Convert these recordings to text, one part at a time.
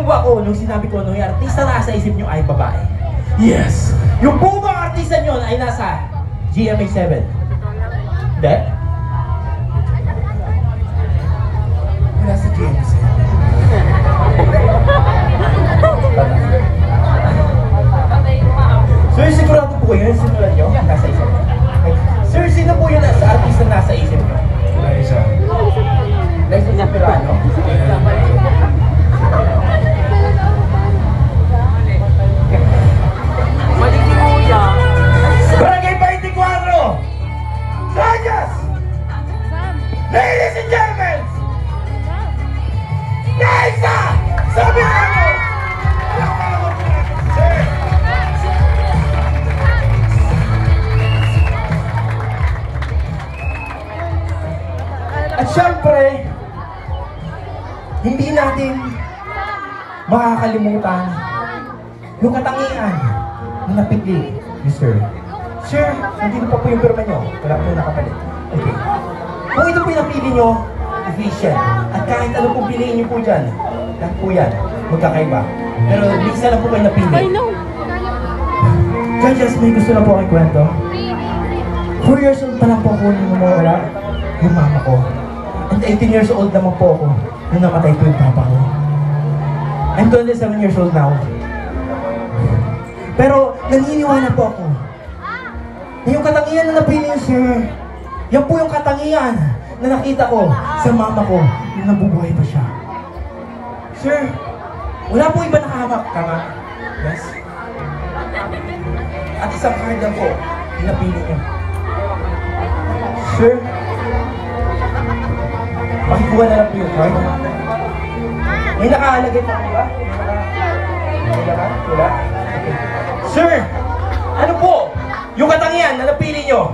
po ba ako nung sinabi ko nung yung artista na nasa isip nyo ay babae? Yes! Yung po bang artista nyo ay nasa GMA7? Hindi? Nasa GMA7. Sir, sigurado po kayo yung sinulan nyo? Nasa isip nyo? Sir, sino po yun sa artista na nasa isip nyo? Liza. Liza Soberano? Barangay 24! Sayas! Ladies and gentlemen! Liza Soberano! At syempre, hindi natin makakalimutan yung katangian na napili ni Sir. Sir, hindi pa po yung pirma nyo. Wala po yung nakapalit. Okay. Kung ito po yung napili nyo, efficient. At kahit ano pong piliin nyo po dyan, lahat po yan, magkakaiba. Pero isa lang po kayo napili. Judges, may gusto na po akong kwento. 4 years old pa lang po ako nung mawala yung mama ko. And 18 years old naman po ako nung namatay po yung papa ko. I'm 27 years old now. Pero naniniwala po ako na yung katangian na napili niyo, sir, yan po yung katangian na nakita ko sa mama ko nung nabubuhay pa siya. Sir, wala po iba nakahawak. Tama? Yes? At isang card lang po yung napili niyo. Sir, pakikuha na lang po yung card. May nakaalagay pa ba? Wala? Wala? Okay. Sir, ano po yung katangian na napili nyo?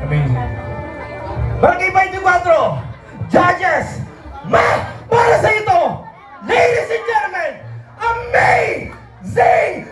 Amazing. Barangay 24! Judges! Para sa ito, ladies and gentlemen, amazing